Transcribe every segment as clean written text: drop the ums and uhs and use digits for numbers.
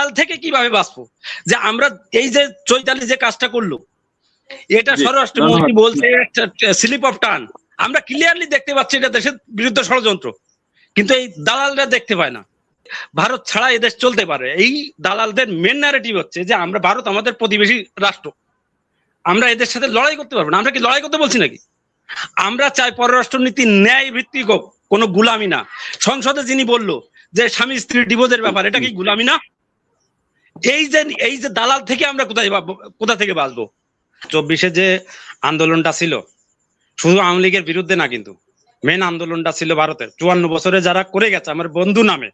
দালাল থেকে কিভাবে বাঁচবো, যে আমরা এই যে চৈতালি যে কাজটা করলো, এটা স্বরাষ্ট্রমন্ত্রী বলছে স্লিপ অফ টান। আমরা ক্লিয়ারলি দেখতে পাচ্ছি এটা দেশের বিরুদ্ধে ষড়যন্ত্র, কিন্তু এই দালালরা দেখতে পায় না। ভারত ছাড়া এদেশ চলতে পারে, এই দালালদের মেন ন্যারেটিভ হচ্ছে যে আমরা ভারত আমাদের প্রতিবেশী রাষ্ট্র, আমরা এদের সাথে লড়াই করতে পারবো না। আমরা কি লড়াই করতে বলছি নাকি? আমরা চাই পররাষ্ট্রনীতি ন্যায় ভিত্তিক হোক, কোনো গুলামি না। সংসদে যিনি বললো যে স্বামী স্ত্রী ডিভোর্সের ব্যাপার, এটা কি গুলামি না? এই যে দালাল থেকে আমরা কোথা থেকে বাঁচবো? 24-এ যে আন্দোলনটা ছিল শুধু আওয়ামী লীগের বিরুদ্ধে না, কিন্তু মেন আন্দোলনটা ছিল ভারতের 54 বছরে যারা করে গেছে আমার বন্ধু নামে,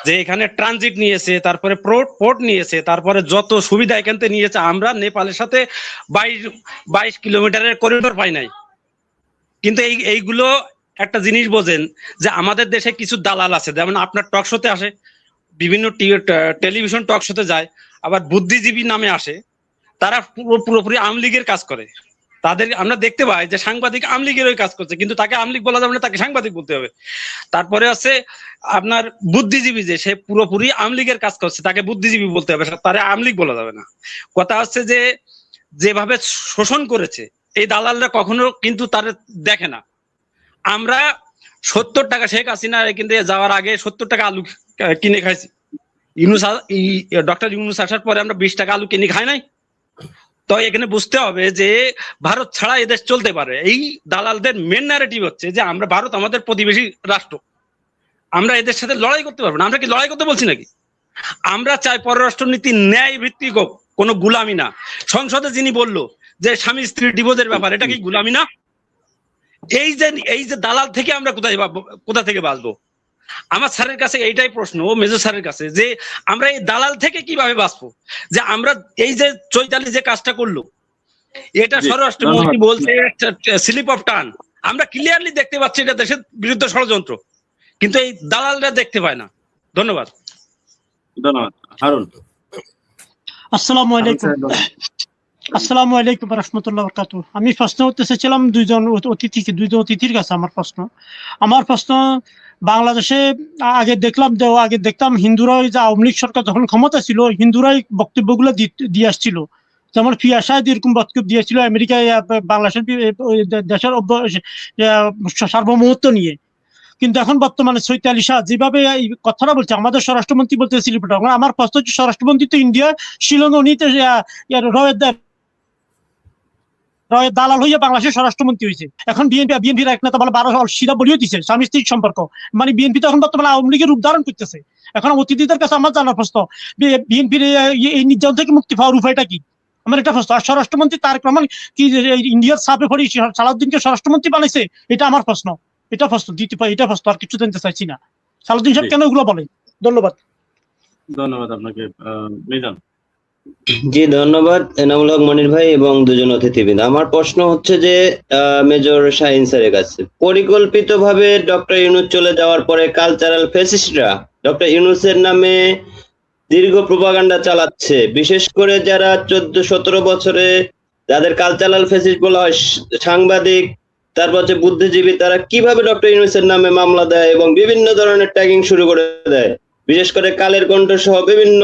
যে এখানে ট্রানজিট নিয়েছে, তারপরে পোর্ট নিয়েছে, তারপরে যত সুবিধা এখান থেকে নিয়েছে। আমরা নেপালের সাথে 22 কিলোমিটারের করিডোর পাই নাই। কিন্তু এইগুলো একটা জিনিস বোঝেন যে আমাদের দেশে কিছু দালাল আছে, যেমন আপনার টক শোতে আসে, বিভিন্ন টেলিভিশন টক শোতে যায়, আবার বুদ্ধিজীবী নামে আসে, তারা পুরোপুরি আওয়ামী লীগের কাজ করে। তাদের আমরা দেখতে পাই যে সাংবাদিক আওয়ামী লীগের ওই কাজ করছে, কিন্তু তাকে আওয়ামী লীগ বলা যাবে না, তাকে সাংবাদিক বলতে হবে। তারপরে আছে আপনার বুদ্ধিজীবী, যে সে পুরোপুরি আওয়ামী লীগের কাজ করছে, তাকে বুদ্ধিজীবী বলতে হবে, তারে আওয়ামী লীগ বলা যাবে না। কথা হচ্ছে যে যেভাবে শোষণ করেছে এই দালালরা কখনো কিন্তু তার দেখে না। আমরা 70 টাকা শেখ হাসিনা কিন্তু যাওয়ার আগে 70 টাকা আলু কিনে খাইছি। ডক্টর ইউনূস আসার পরে আমরা 20 টাকা আলু কিনে খাই নাই। তো এখানে বুঝতে হবে যে ভারত ছাড়া এদেশ চলতে পারে, এই দালালদের মেন ন্যারেটিভ হচ্ছে যে আমরা ভারত আমাদের প্রতিবেশী রাষ্ট্র, আমরা এদের সাথে লড়াই করতে পারবো না। আমরা কি লড়াই করতে বলছি নাকি? আমরা চাই পররাষ্ট্রনীতি ন্যায় ভিত্তিক হোক, কোনো গুলামি না। সংসদে যিনি বললো যে স্বামী স্ত্রী ডিভোর্সের ব্যাপার, এটা কি গুলামি না? এই যে দালাল থেকে আমরা কোথা থেকে বাঁচবো? আমার স্যারের কাছে এইটাই প্রশ্ন, মেজর স্যারের কাছে, যে আমরা এই দালাল থেকে কিভাবে বাঁচবো, যে আমরা এই যে চৈতালি যে কাজটা করলো, এটা স্বরাষ্ট্রমন্ত্রী বলছে স্লিপ অফ টান। আমরা ক্লিয়ারলি দেখতে পাচ্ছি এটা দেশের বিরুদ্ধে ষড়যন্ত্র, কিন্তু এই দালালরা দেখতে পায় না। ধন্যবাদ। হারুন। আসসালামু আলাইকুম রাহমাতুল্লাহি ওয়া বারাকাতুহু। আমি প্রশ্ন করতে চাইছিলাম দুইজন অতিথির কাছে। আমার প্রশ্ন বাংলাদেশে আগে দেখতাম হিন্দুরাই, যে আওয়ামী লীগ সরকার যখন ক্ষমতা ছিল, হিন্দুরাই বক্তব্যগুলো দিয়ে আসছিল। যেমন ফিয়া সাহেদ এরকম বক্তব্য দিয়েছিল আমেরিকায় বাংলাদেশের দেশের সার্বভৌমত্ব নিয়ে। কিন্তু এখন বর্তমানে চৈতালি শাহ যেভাবে এই কথাটা বলছে, আমাদের স্বরাষ্ট্রমন্ত্রী বলতে আমার প্রশ্ন হচ্ছে, স্বরাষ্ট্রমন্ত্রী তো ইন্ডিয়া শিলংয়ে উনি দালাল হইয়া বাংলাদেশের স্বরাষ্ট্রমন্ত্রী হয়েছে। এখন বিএনপির এক নেতা বলে 12 সিধা বলিও দিচ্ছে স্বামী স্ত্রীর সম্পর্ক, মানে বিএনপি তো এখন বর্তমানে আওয়ামী লীগের রূপ ধারণ করতেছে। এখন অতিথিদের কাছে আমার জানার প্রশ্ন, বিএনপির এই নির্যাতন থেকে মুক্তি পাওয়ার উপায়টা কি? আমার এটা প্রশ্ন। আর স্বরাষ্ট্রমন্ত্রী তারেক রহমান কি ইন্ডিয়ার সাপে পড়ি সালাউদ্দিনকে স্বরাষ্ট্রমন্ত্রী বানাইছে? এটা আমার প্রশ্ন, এটা প্রশ্ন দিতে পারি, এটা প্রশ্ন, আর কিছু জানতে চাইছি না। সালাউদ্দিন সাহেব কেন এগুলো বলেন? ধন্যবাদ। আপনাকে। মিজান। জি ধন্যবাদ এনামুল হক মনির ভাই এবং দুজন অতিথিবৃন্দ। আমার প্রশ্ন হচ্ছে যে মেজর শাহিন স্যারের কাছে, পরিকল্পিতভাবে ডক্টর ইউনূস চলে যাওয়ার পরে কালচারাল ফ্যাসিস্টরা ডক্টর ইউনূসের নামে দীর্ঘ প্রোপাগান্ডা চালাচ্ছে, বিশেষ করে যারা 14-17 বছরে যাদের কালচারাল ফ্যাসিস্ট বলা হয়, সাংবাদিক, তারপর হচ্ছে বুদ্ধিজীবী, তারা কিভাবে ডক্টর ইউনূসের নামে মামলা দেয় এবং বিভিন্ন ধরনের ট্যাগিং শুরু করে দেয়, বিশেষ করে কালের কণ্ঠ সহ বিভিন্ন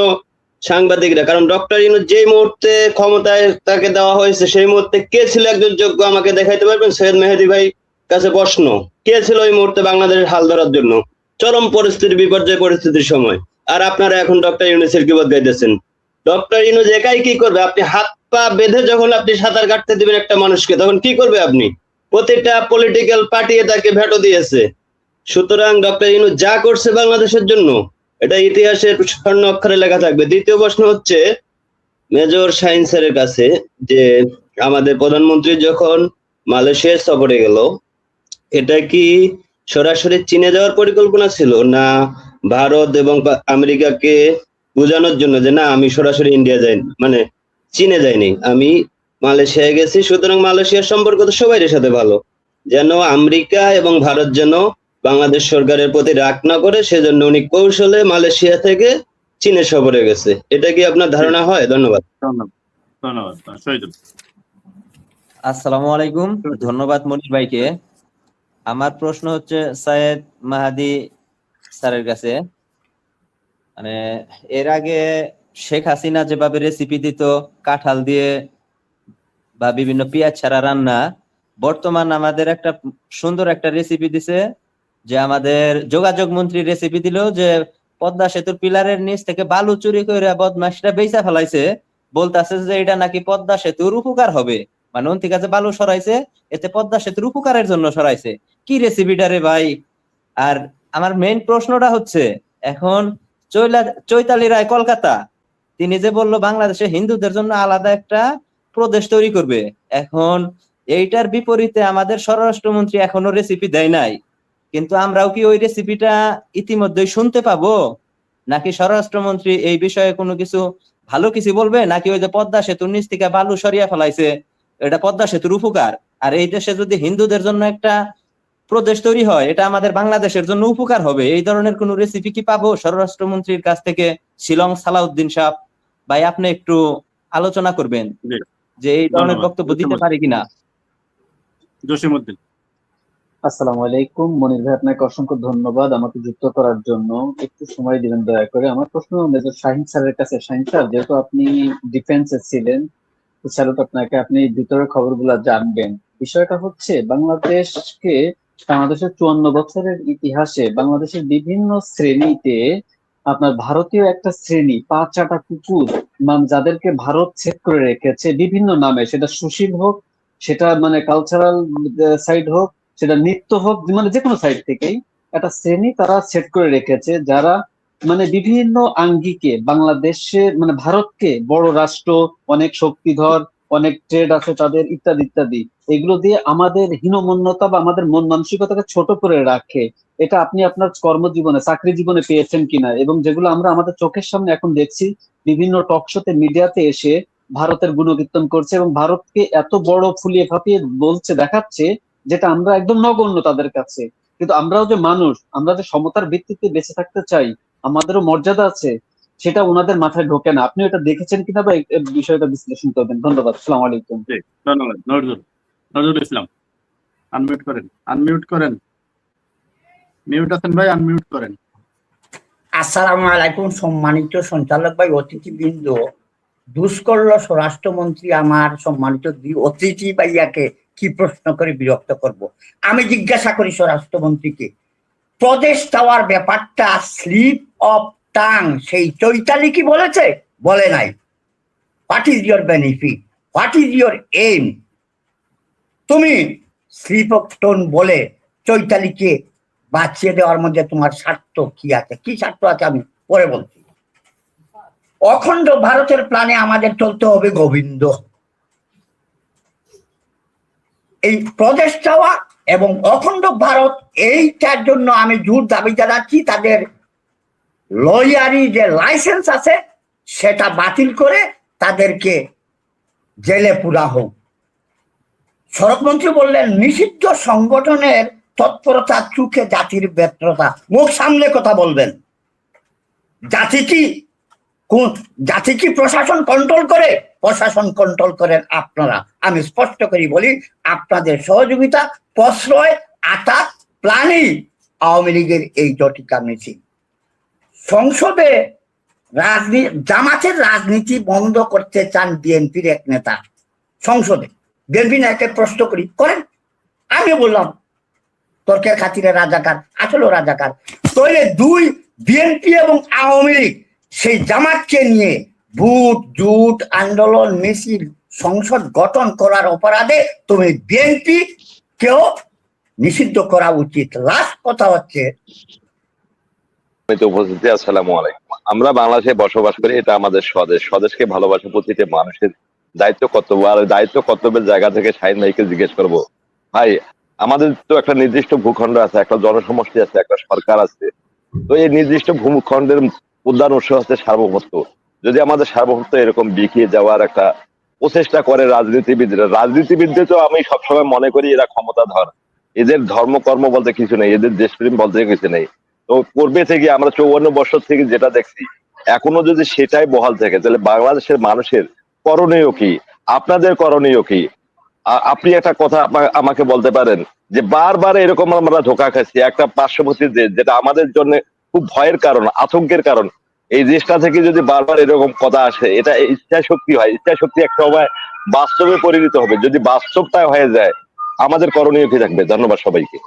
সাংবাদিকরা। কারণ ডক্টর ইউনূস যে মুহূর্তে ক্ষমতায় তাকে দেওয়া হয়েছে, সেই মুহূর্তে কে ছিল একজন যোগ্য, আমাকে দেখাইতে পারবেন? সৈয়দ মেহেদী ভাই কাছে প্রশ্ন, কে ছিল ওই মুহূর্তে বাংলাদেশের হাল ধরার জন্য চরম পরিস্থিতি, বিপর্যয় পরিস্থিতির সময়? আর আপনারা এখন ডক্টর ইউনূসের কি গাইতেছেন? ডক্টর ইউনূস একাই কি করবে? আপনি হাত পা বেঁধে যখন আপনি সাঁতার কাটতে দিবেন একটা মানুষকে, তখন কি করবে আপনি? প্রতিটা পলিটিক্যাল পার্টি তাকে ভেটো দিয়েছে। সুতরাং ডক্টর ইউনূস যা করছে বাংলাদেশের জন্য, এটা ইতিহাসের স্বর্ণ অক্ষরে লেখা থাকবে। দ্বিতীয় প্রশ্ন হচ্ছে মেজর শাহিন স্যারের কাছে, যে আমাদের প্রধানমন্ত্রী যখন মালয়েশিয়া সফরে গেল, এটা কি সরাসরি চীনে যাওয়ার পরিকল্পনা ছিল, না ভারত এবং আমেরিকাকে বোঝানোর জন্য যে না আমি সরাসরি ইন্ডিয়া যাইনি, মানে চীনে যাইনি, আমি মালয়েশিয়ায় গেছি, সুতরাং মালয়েশিয়ার সম্পর্ক তো সবাই সাথে ভালো, যেন আমেরিকা এবং ভারত যেন বাংলাদেশ সরকারের প্রতি রাগ না করে, সেজন্য উনি কৌশলে মালয়েশিয়া থেকে চীনে সফরে গেছে? এটা কি আপনার ধারণা হয়? ধন্যবাদ। আসসালামু আলাইকুম। ধন্যবাদ মনির ভাইকে। আমার প্রশ্ন হচ্ছে সৈয়দ মাহাদি স্যারের কাছে। মানে এর আগে শেখ হাসিনা যেভাবে রেসিপি দিত কাঁঠাল দিয়ে বা বিভিন্ন পেঁয়াজ ছাড়া রান্না, বর্তমান আমাদের একটা সুন্দর একটা রেসিপি দিছে, যে আমাদের যোগাযোগ মন্ত্রী রেসিপি দিল যে পদ্মা সেতুর পিলারের নিচ থেকে বালু চুরি করে বদমাশরা বেচা ফেলাইছে, বলতাছে যে এটা নাকি পদ্মা সেতুর উপকার হবে, মানে ওন থেকে যে বালু সরাইছে এতে পদ্মা সেতুর উপকারের জন্য সরাইছে। কি রেসিপিটা রে ভাই? আর আমার মেইন প্রশ্নটা হচ্ছে, এখন চৈতালি রায় কলকাতা, তিনি যে বললো বাংলাদেশে হিন্দুদের জন্য আলাদা একটা প্রদেশ তৈরি করবে, এখন এইটার বিপরীতে আমাদের স্বরাষ্ট্রমন্ত্রী এখনো রেসিপি দেয় নাই, কিন্তু আমরাও কি ওই রেসিপিটা ইতিমধ্যেই শুনতে পাবো, নাকি স্বরাষ্ট্রমন্ত্রী এই বিষয়ে কোনো কিছু ভালো কিছু বলবে, নাকি ওই যে পদ্মা সেতুর নিচ থেকে বালু সরিয়া ফেলাইছে এটা পদ্মা সেতুর উপকার, আর এই দেশে যদি হিন্দুদের জন্য একটা প্রদেশ তৈরি হয় এটা আমাদের বাংলাদেশের জন্য উপকার হবে, এই ধরনের কোন রেসিপি কি পাবো স্বরাষ্ট্রমন্ত্রীর কাছ থেকে? শিলং সালাউদ্দিন সাহেব ভাই, আপনি একটু আলোচনা করবেন জি, যে এই ধরনের ধন্যবাদ। বক্তব্য দিতে পারি কিনা। জসিমউদ্দিন। আসসালামু আলাইকুম মনির ভাই, আপনাকে অসংখ্য ধন্যবাদ আমাকে যুক্ত করার জন্য। একটু সময় দিবেন দয়া করে। আমার প্রশ্ন মেজর শাহিন স্যারের কাছে। শাহিন স্যার, যেহেতু আপনি ডিফেন্সে ছিলেন, তো স্যালুট আপনাকে, আপনি ভিতরের খবরগুলো জানবেন। বিষয়টা হচ্ছে বাংলাদেশকে, বাংলাদেশের 54 বছরের ইতিহাসে বাংলাদেশের বিভিন্ন শ্রেণীতে আপনার ভারতীয় একটা শ্রেণী, পা চাটা কুকুর, মানে যাদেরকে ভারত ছেদ করে রেখেছে বিভিন্ন নামে, সেটা সুশীল হোক, সেটা মানে কালচারাল সাইড হোক, সেটা নৃত্য হোক, মানে যে কোনো সাইড থেকেই একটা শ্রেণী তারা সেট করে রেখেছে, যারা মানে বিভিন্ন আঙ্গিকে বাংলাদেশে মানে ভারতকে বড় রাষ্ট্র, অনেক শক্তিধর, অনেক ট্রেড আছে তাদের, ইত্যাদি ইত্যাদি, এগুলো দিয়ে আমাদের হীনমন্যতা বা আমাদের মন মানসিকতাকে ছোট করে রাখে। এটা আপনি আপনার কর্মজীবনে, চাকরি জীবনে পেয়েছেন কিনা? এবং যেগুলো আমরা আমাদের চোখের সামনে এখন দেখছি, বিভিন্ন টক শোতে, মিডিয়াতে এসে ভারতের গুণকীর্তন করছে এবং ভারতকে এত বড় ফুলিয়ে ফাঁপিয়ে বলছে, দেখাচ্ছে, যেটা আমরা একদম নগণ্য তাদের কাছে। কিন্তু আমরাও যে মানুষ, আমরা যে সমতার ভিত্তিতে বেঁচে থাকতে চাই, আমাদেরও মর্যাদা আছে, সেটা ওনাদের মাথায় ঢোকে না। আপনি এটা দেখেছেন কিনা বা এই বিষয়টা বিশ্লেষণ করবেন। ধন্যবাদ। আসসালামু আলাইকুম। জি, ধন্যবাদ। নজরুল ইসলাম, আনমিউট করেন। মিউট আছেন ভাই, আনমিউট করেন। আসসালামু আলাইকুম সম্মানিত সঞ্চালক ভাই, অতিথিবৃন্দ। দুষ্কর্ল স্বরাষ্ট্রমন্ত্রী আমার সম্মানিত দুই অতিথি ভাইয়াকে কি প্রশ্ন করে বিরক্ত করব। আমি জিজ্ঞাসা করি স্বরাষ্ট্রমন্ত্রীকে, প্রদেশ চাওয়ার ব্যাপারটা স্লিপ অফ টাং সেই চৈতালি কি বলেছে? বলে নাই। What is your benefit, what is your aim? তুমি স্লিপ অফ টন বলে চৈতালিকে বাঁচিয়ে দেওয়ার মধ্যে তোমার স্বার্থ কি আছে? কি স্বার্থ আছে আমি পরে বলছি। অখণ্ড ভারতের প্ল্যানে আমাদের চলতে হবে গোবিন্দ। এই প্রদেশ চাওয়া এবং অখণ্ড ভারত, এইটার জন্য আমি জোর দাবি জানাচ্ছি তাদের লয়ারি যে লাইসেন্স আছে সেটা বাতিল করে তাদেরকে জেলে পুরা হোক। সড়কমন্ত্রী বললেন নিষিদ্ধ সংগঠনের তৎপরতা চোখে জাতির ব্যর্থতা। মুখ সামলে কথা বলবেন। জাতি কি প্রশাসন কন্ট্রোল করে? প্রশাসন কন্ট্রোল করেন আপনারা। আমি স্পষ্ট করে বলি, আপনাদের সহযোগিতা, প্রশ্রয়, আঘাত, প্ল্যানই আওয়ামী লীগের এই জটিকা মিছিল। সংসদে জামাতের রাজনীতি বন্ধ করতে চান বিএনপির এক নেতা। সংসদে বিএনপি নেতাকে প্রশ্ন করি, করেন। আমি বললাম তর্কের খাতিরে রাজাকার, আসলে রাজাকার। তাহলে দুই, বিএনপি এবং আওয়ামী লীগ সেই জামাতকে নিয়ে বুট জুট আন্দোলন মিছিল সংসদ গঠন করার অপরাধে তুমি বিএনপি কেও নিষিদ্ধ করা উচিত। লাস্ট কথা হচ্ছে, উপস্থিতি আসসালামু আলাইকুম। আমরা বাংলাদেশে বসবাস করি, এটা আমাদের স্বদেশ। স্বদেশকে ভালোবাসা প্রতিটি মানুষের দায়িত্ব কর্তব্য। আর দায়িত্ব কর্তব্যের জায়গা থেকে শাহিন ভাইকে জিজ্ঞেস করবো, ভাই আমাদের তো একটা নির্দিষ্ট ভূখণ্ড আছে, একটা জনসমষ্টি আছে, একটা সরকার আছে। তো এই নির্দিষ্ট ভূখণ্ডের প্রধান উৎস হচ্ছে সার্বভৌমত্ব। যদি আমাদের সার্বভৌমত্ব এরকম বিকিয়ে যাওয়ার একটা প্রচেষ্টা করে রাজনীতিবিদদের তো আমি সবসময় মনে করি এরা ক্ষমতাধর, এদের ধর্মকর্ম বলতে কিছু নেই, এদের দেশপ্রেম বলতে কিছু নেই। তো পূর্বে থেকে আমরা 54 বছর থেকে যেটা দেখছি, এখনো যদি সেটাই বহাল থাকে, তাহলে বাংলাদেশের মানুষের করণীয় কি, আপনাদের করণীয় কি? আপনি একটা কথা আমাকে বলতে পারেন যে বারবার এরকম আমরা ধোঁকা খাচ্ছি, একটা পার্শ্ববর্তী দেশ যেটা আমাদের জন্য খুব ভয়ের কারণ, আতঙ্কের কারণ, এই জিনিসটা থেকে যদি বারবার এরকম কথা আসে, এটা ইচ্ছা শক্তি হয়, ইচ্ছা শক্তি এক সময় বাস্তবে পরিণত হবে। যদি বাস্তবটা হয়ে যায়, আমাদের করণীয় কি থাকবে? ধন্যবাদ সবাইকে।